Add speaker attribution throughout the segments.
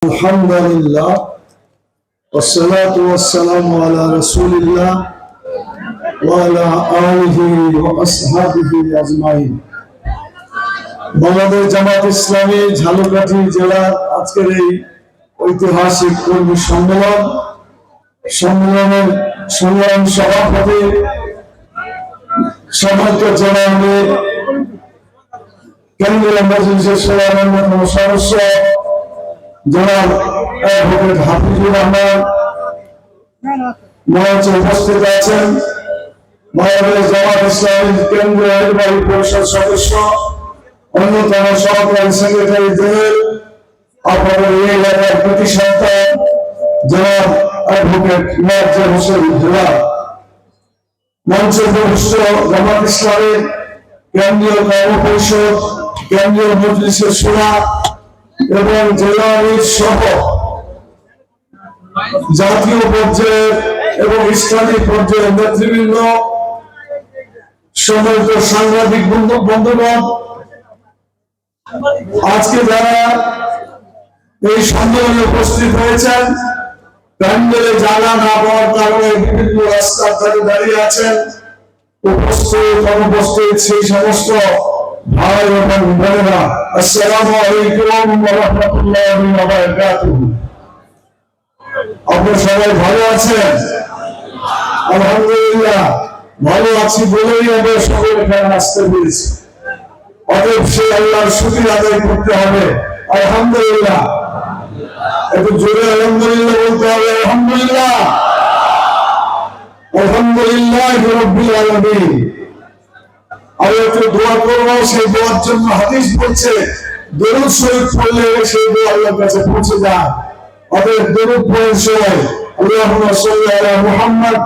Speaker 1: الحمد لله والصلاة والسلام على رسول الله وعلى آله وأصحابه أجمعين। বাংলাদেশ জামাত ইসলামী ঝালকাঠি জেলার আজকের এই ঐতিহাসিক কর্মী সম্মেলনের সংগ্রাম সভাপতি সম্মানিত জেলা কেন্দ্রীয় মজলিসের অন্যতম সদস্য জনাব অ্যাডভোকেট হাফিজুর রহমান মঞ্চে উপস্থিত আছেন। বাংলাদেশ জামাত ইসলামী কেন্দ্রীয় নির্বাহী পরিষদ সদস্য অন্যতম সহকারী সেক্রেটারি জেনারেল আপনাদের এই এলাকার প্রতি সন্তান জনাব অ্যাডভোকেট মোয়াজ্জেম হোসেন হেলাল, মঞ্চে উপস্থিত জামাত ইসলামের কেন্দ্রীয় কর্মপরিষদ, কেন্দ্রীয় মজলিসের শূরা এবং জেলা সহ জাতীয় পর্যায়ে এবং স্থানীয় পর্যায়ে নেতৃবৃন্দ, সম্মানিত সাংবাদিক বন্ধুগণ, আজকে যারা এই সম্মেলনে উপস্থিত হয়েছেন, প্যান্ডেলে জায়গা না পাওয়ার কারণে বিভিন্ন রাস্তার ধারে দাঁড়িয়ে আছেন, অনুপস্থিত সেই সমস্ত ভাই এবং বোনেরা, আসসালামু আলাইকুম ওয়া রাহমাতুল্লাহি ওয়া বারাকাতুহু। আপনারা সবাই ভালো আছেন? আলহামদুলিল্লাহ, ভালো আছি বলেই আমরা সবাই এখানে আসতে পেরেছি। অতএব সেই আল্লাহর শুকর আদায় করতে হবে। আলহামদুলিল্লাহ, একটু জোরে আলহামদুলিল্লাহ বলতে হবে। আলহামদুলিল্লাহ, আলহামদুলিল্লাহ রাব্বিল আলামিন। আর একটু দোয়া করবো, সেই দোয়ার জন্য হাদিস বলছে দরুদ শরীফ পড়লে সেই দোয়া আল্লাহর কাছে পৌঁছে যায়। অতএব দরুদ পড়ার সময় আল্লাহুম্মা সাল্লি আলা মুহাম্মদ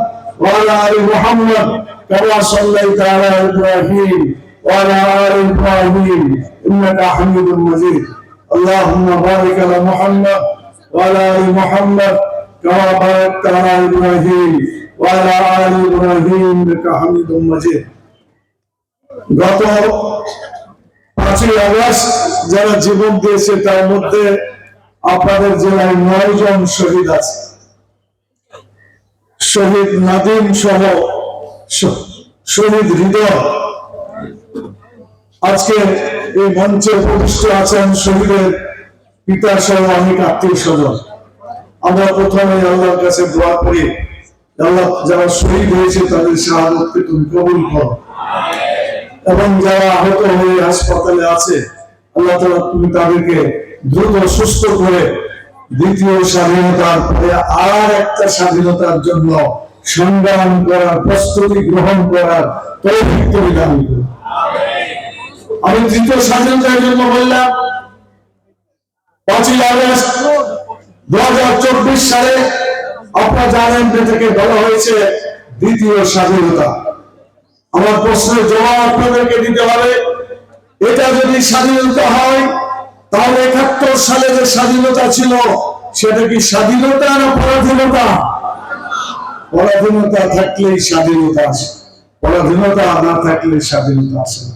Speaker 1: ওয়া আলা আলি মুহাম্মদ কামা সাল্লাইতা আলা ইব্রাহিম ওয়া আলা আলি ইব্রাহিম ইন্নাকা হামিদুম মাজিদ। আল্লাহুম্মা বারিক আলা মুহাম্মদ ওয়া আলা আলি মুহাম্মদ কামা বারাকতা আলা ইব্রাহিম ওয়া আলা আলি ইব্রাহিম ইন্নাকা হামিদুম মাজিদ। গত 5ই আগস্ট যারা জীবন দিয়েছে তার মধ্যে আপনাদের জেলায় 9 জন শহীদ আছে। শহীদ নাদিম সহ শহীদ হৃদয় আজকে এই মঞ্চে উপবিষ্ট আছেন। শহীদের পিতা সহ অনেক আত্মীয় স্বজন। আমরা প্রথমে আল্লাহর কাছে দোয়া করি, আল্লাহ যারা শহীদ হয়েছে তাদের শাহাদাতকে তুমি কবুল করো, এবং যারা আহত হয়ে হাসপাতালে আছে আল্লাহ তাআলা তুমি তাদেরকে দ্রুত সুস্থ করে দ্বিতীয় স্বাধীনতার পরে আর একটা স্বাধীনতার জন্য সংগ্রাম করার প্রস্তুতি গ্রহণ করার তৌফিক তুমি দান করো। আমি তৃতীয় স্বাধীনতার জন্য বললাম 5ই আগস্ট 2024 সালে আপনারা জানেন থেকে বলা হয়েছে দ্বিতীয় স্বাধীনতা। আমার প্রশ্নের জবাব আপনাদেরকে দিতে হবে। এটা যদি স্বাধীনতা হয় তাহলে 71 সালে যে স্বাধীনতা ছিল সেটা কি স্বাধীনতা না পরাধীনতা? পরাধীনতা থাকলেই স্বাধীনতা আসে, পরাধীনতা না থাকলে স্বাধীনতা আসে না।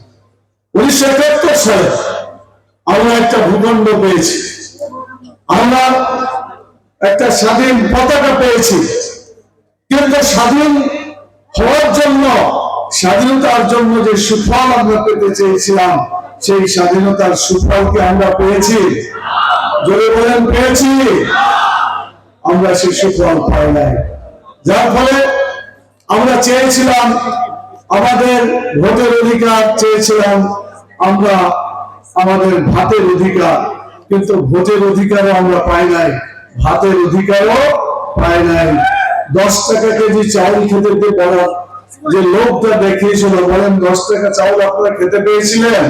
Speaker 1: 1971 সালে আমরা একটা ভূখণ্ড পেয়েছি, আমরা একটা স্বাধীন পতাকা পেয়েছি, কিন্তু স্বাধীন হওয়ার জন্য, স্বাধীনতার জন্য যে সুফল আমরা পেতে চেয়েছিলাম সেই স্বাধীনতার সুফলকে আমরা পেয়েছি? জোরে বলেন, পেয়েছি? আমরা সেই সুফল পাই নাই। যার ফলে আমরা চেয়েছিলাম আমাদের ভোটের অধিকার, চেয়েছিলাম আমরা আমাদের ভাতের অধিকার, কিন্তু ভোটের অধিকারও আমরা পাই নাই, ভাতের অধিকারও পাই নাই। 10 টাকা কেজি চাউল খেতে পারা যে লোকটা দেখিয়েছিল, বলেন 10 টাকা চাউল আপনারা খেতে পেয়েছিলেন?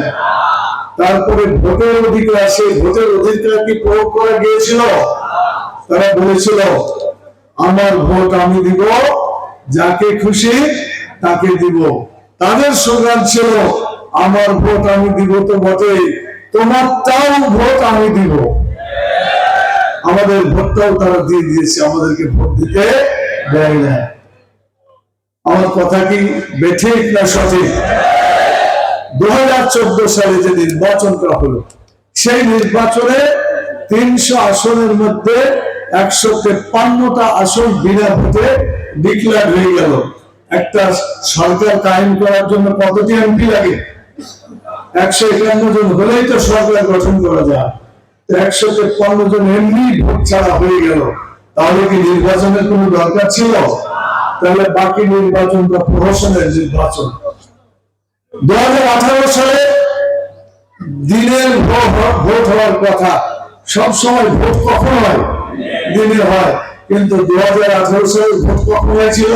Speaker 1: তারপরে ভোটের অধিকার, সেই ভোটের অধিকার কি প্রয়োগ করা গিয়েছিল? তারা বলেছিল আমার ভোট আমি দিব, যাকে খুশি তাকে দিব। তাদের স্লোগান ছিল আমার ভোট আমি দিব তো বটেই, তোমারটাও ভোট আমি দিব। আমাদের ভোটটাও তারা দিয়ে দিয়েছে, আমাদেরকে ভোট দিতে দেয় না। আমার কথা কি বেঠিক না সঠিক? 2014 সালে যে নির্বাচনটা হলো সেই নির্বাচনে 300 আসনের মধ্যে 153টা আসন বিনা ভোটে ডিক্লেয়ার হয়ে গেল। একটা সরকার কায়েম করার জন্য কতটি এমপি লাগে? 151 জন হলেই তো সরকার গঠন করা যায়। 153 জন এমনি ভোট ছাড়া হয়ে গেল। তাহলে কি নির্বাচনের কোনো দরকার ছিল? তাহলে বাকি নির্বাচনটা প্রহসনের নির্বাচন। 2018 সালে দিনের ভোট হওয়ার কথা। সব সময় ভোট কখন হয়? দিনে হয়। কিন্তু 2018 সালে ভোট কখন হয়েছিল?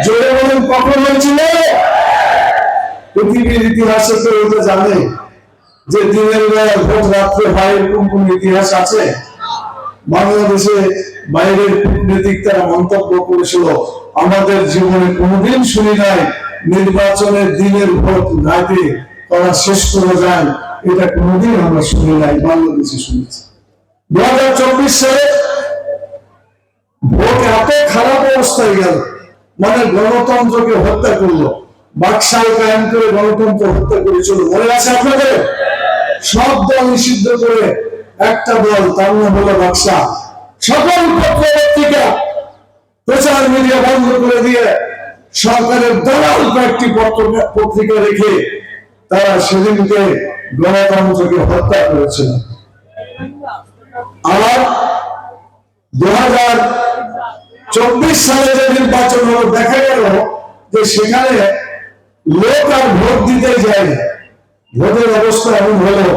Speaker 1: জোরে বলেন, কখন হয়েছিল? পৃথিবীর ইতিহাসে তো এটা জানে যে দিনের বেলা ভোট রাত্রে হয়, এরকম কোন ইতিহাস আছে? বাংলাদেশে বাইরের কূটনীতিক তারা মন্তব্য করেছিল, আমাদের জীবনে কোনোদিন শুনি নাই নির্বাচনের দিনের ভোট রাতে করা শেষ করে যায়, এটা কোনোদিন আমরা শুনি নাই, বাংলাদেশে শুনেছি। 2024 সালে ভোট এত খারাপ অবস্থায় গেল, মানে গণতন্ত্রকে হত্যা করলো, বাকশাল কায়েম করে গণতন্ত্র হত্যা করেছিল। মনে আছে আপনাদের? সব দল নিষিদ্ধ করে একটা দল, তার নাম হলো বাকশা। সকল পত্রিকা প্রচার মিডিয়া বন্ধ করে দিয়ে সরকারের দালাল কয়েকটি পত্রিকা রেখে তারা সেদিনকে গণতন্ত্রকে হত্যা করেছিল। আর 2024 সালে যে নির্বাচন হলো, দেখা গেল যে সেখানে লোক আর ভোট দিতে যায় না। ভোটের অবস্থা এমন হলো,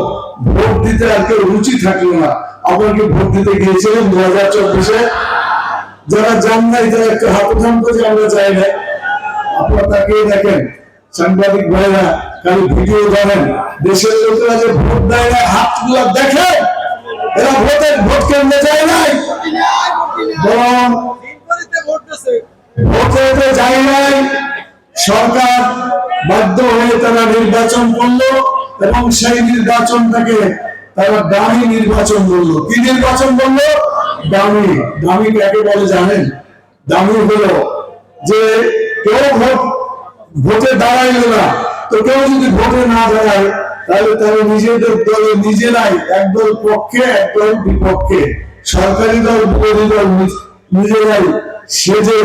Speaker 1: ভোট দিতে আর কেউ রুচি থাকলো না। আপনার কি ভোট দিতে গিয়েছিলেন 2024-এ? যারা যান নাই তারা একটু হাত উঠান করে, আমরা যাই না। আপনারা তাকিয়ে দেখেন, সাংবাদিক ভাইরা খালি ভিডিও ধরেন, দেশের লোকেরা যে ভোট দেয় না হাতগুলা দেখেন, এরা ভোট কেন্দ্রে যায় নাই, বরং ভোটে যায় নাই। সরকার বাধ্য হয়ে তারা নির্বাচন করলো এবং সেই নির্বাচনটাকে তারা দামি নির্বাচন বললো। কি নির্বাচন বললো? দামি। দামি কাকে বলে জানেন? দামি হলো যে কেউ ভোটে দাঁড়াইলো না, তো কেউ যদি ভোটে না দাঁড়ায় তাহলে তারা নিজেদের দলে নিজেরাই একদল পক্ষে একদল বিপক্ষে, সরকারি দল বিরোধী দল নিজেরাই সেজে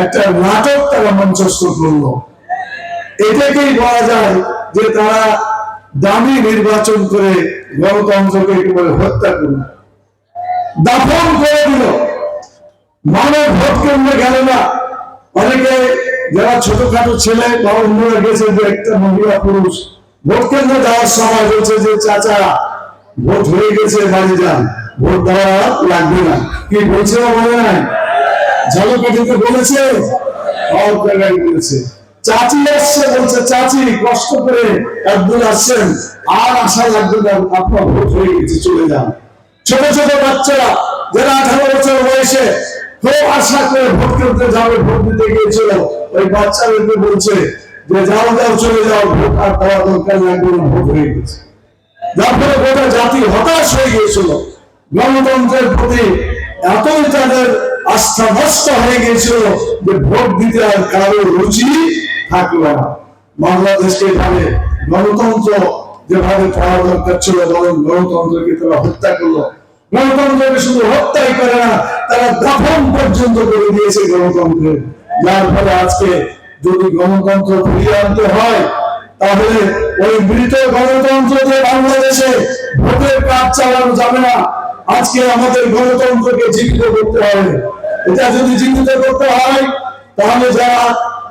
Speaker 1: একটা নাটক তারা মঞ্চস্থ করলো। এটাকেই বলা যায় যে তারা দামি নির্বাচন করে গণতন্ত্রকে একেবারে হত্যা করল, দাফন করে দিল। মানব ভোট কেন্দ্রে গেল না। অনেকে যারা ছোটখাটো ছেলে বা অন্যরা গেছে, যে একটা মহিলা পুরুষ ভোট কেন্দ্রে যাওয়ার সময় বলছে যে চাচা ভোট হয়ে গেছে, বাড়ি যান, ভোট দেওয়া লাগবে না। কি বলছে বলে নাই? ঝালকাঠিতে বলেছে, সব জায়গায় বলেছে। চাচি আসছে, বলছে চাচি কষ্ট করে একদিন আসছেন, আর আশা লাগবে না, আপনার ভোট হয়ে গেছে, চলে যান। ছোট ছোট বাচ্চারা যারা 18 বছর বয়সে খুব আশা করে ভোট কেন্দ্রে যাবে, ভোট দিতে গিয়েছিল, ওই বাচ্চাদেরকে বলছে যে যাও যাও, চলে যাও, ভোট আর দেওয়া দরকার লাগবে না, ভোট হয়ে গেছে। যার ফলে গোটা জাতি হতাশ হয়ে গিয়েছিল। গণতন্ত্রের প্রতি এতই তাদের আস্থা নষ্ট হয়ে গিয়েছিল যে ভোট দিতে আর কারো রুচি থাকলো না। বাংলাদেশকে এভাবে গণতন্ত্র যেভাবে পাওয়া দরকার ছিল, বরং গণতন্ত্রকে তারা হত্যা করলো। গণতন্ত্রকে শুধু হত্যাই করে না, তারা দাফন পর্যন্ত করে দিয়েছে গণতন্ত্রের। যার ফলে আজকে যদি গণতন্ত্র ফিরিয়ে আনতে হয়, তাহলে ওই মৃত গণতন্ত্র যে বাংলাদেশে ভোটের কাজ চালানো যাবে না। আজকে আমাদের গণতন্ত্রকে জীবিত করতে হবে। এটা যদি জীবিত করতে হয়, তাহলে যারা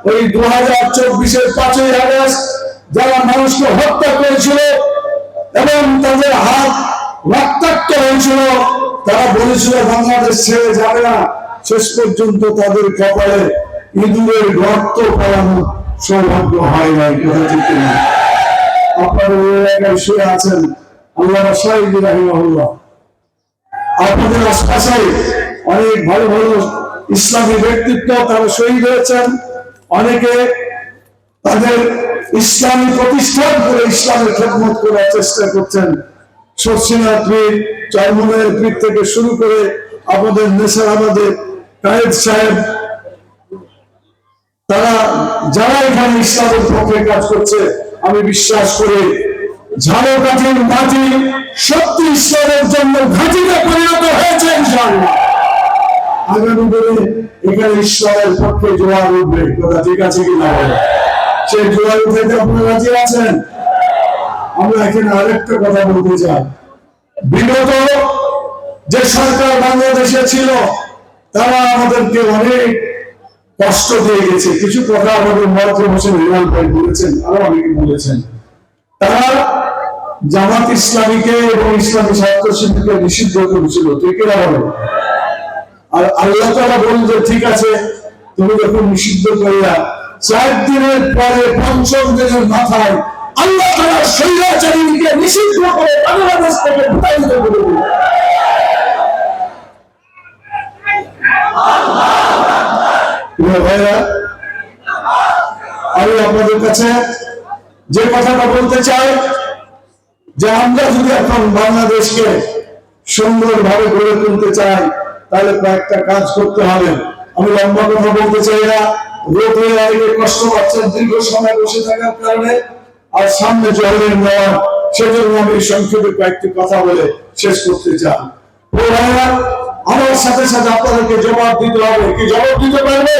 Speaker 1: ওই 2024-এর 5ই আগস্ট যারা মানুষকে হত্যা করেছিল এবং তাদের হাত রক্তাক্ত হয়েছিল, তারা বলেছিল বাংলাদেশ ছেড়ে যাবে না, শেষ পর্যন্ত তাদের কপালে ইঁদুরের গর্ত ফলানো সৌভাগ্য হয় নাই। কথা ঠিক না? আপনারা ওই এলাকায় শুয়ে আছেন, আল্লাহ শাহীদ রাহিমাহুল্লাহ। আপনাদের আশপাশে অনেক ভালো ভালো ইসলামী ব্যক্তিত্ব তারা শহীদ হয়েছেন। অনেকে তাদের ইসলামী প্রতিষ্ঠান করে ইসলামের খেদমত করার চেষ্টা করছেন। শর্ষিনাথ পীর, চরমনের পীর থেকে শুরু করে আমাদের নেশার আমাদের কায়েদ সাহেব, তারা যারা এখানে ইসলামের পক্ষে কাজ করছে, আমি বিশ্বাস করি ঝাড়কাঠির মাটি সত্যি ঈশ্বরের জন্য ঘাঁটিতে পরিণত হয়েছে ইনশাআল্লাহ। আগামী দিনে এখানে ঈশ্বরের পক্ষে জোয়ার উঠবে, কথা ঠিক আছে কিনা বলে? সেই জোয়ার উঠাইতে আপনারা রাজি আছেন? আমরা এখানে আরেকটা কথা বলতে চাই, বিগত যে সরকার বাংলাদেশে ছিল তারা আমাদেরকে অনেক কষ্ট দিয়ে গেছে। কিছু কথা আমাদের মরহুম হোসেন ইমাম ভাই বলেছেন, আরো অনেকে বলেছেন। তারা জামাত ইসলামীকে এবং ইসলামী ছাত্র শিবিরকে নিষিদ্ধ করেছিল, ঠিক না বলো? আর আল্লাহ তাআলা বলেন যে ঠিক আছে, তুমি যখন নিষিদ্ধ করিয়া 4 দিনের পরে 5ম দিনের মাথায় আল্লাহ তাআলা স্বৈরাচারীকে নিষিদ্ধ করে বাংলাদেশ থেকে বিতাড়িত করে দিলেন। ভাইরা, আমি আপনাদের কাছে যে কথাটা বলতে চাই যে আমরা যদি এখন বাংলাদেশকে সুন্দরভাবে গড়ে তুলতে চাই তাহলে কয়েকটা কাজ করতে হবে। আমি লম্বা কথা বলতে চাই না, রোদে অনেকে কষ্ট পাচ্ছেন দীর্ঘ সময় বসে থাকার কারণে, আর সামনে জলের নেওয়া, সেজন্য আমি সংক্ষেপে কয়েকটি কথা বলে শেষ করতে চাই। আমার সাথে সাথে আপনাদেরকে জবাব দিতে হবে। কি জবাব দিতে পারবে?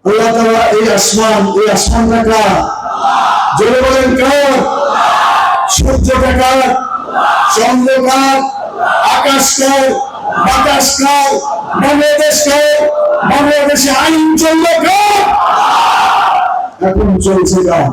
Speaker 1: আল্লাহ তাআলা এই আসমানটা কার? জোরে বলেন কার? সূর্যটা কার? চন্দ্র কার? আকাশ কার? বাতাস কার? বাংলাদেশ কার? বাংলাদেশে আইন চলল কার? এখন চলছে কার?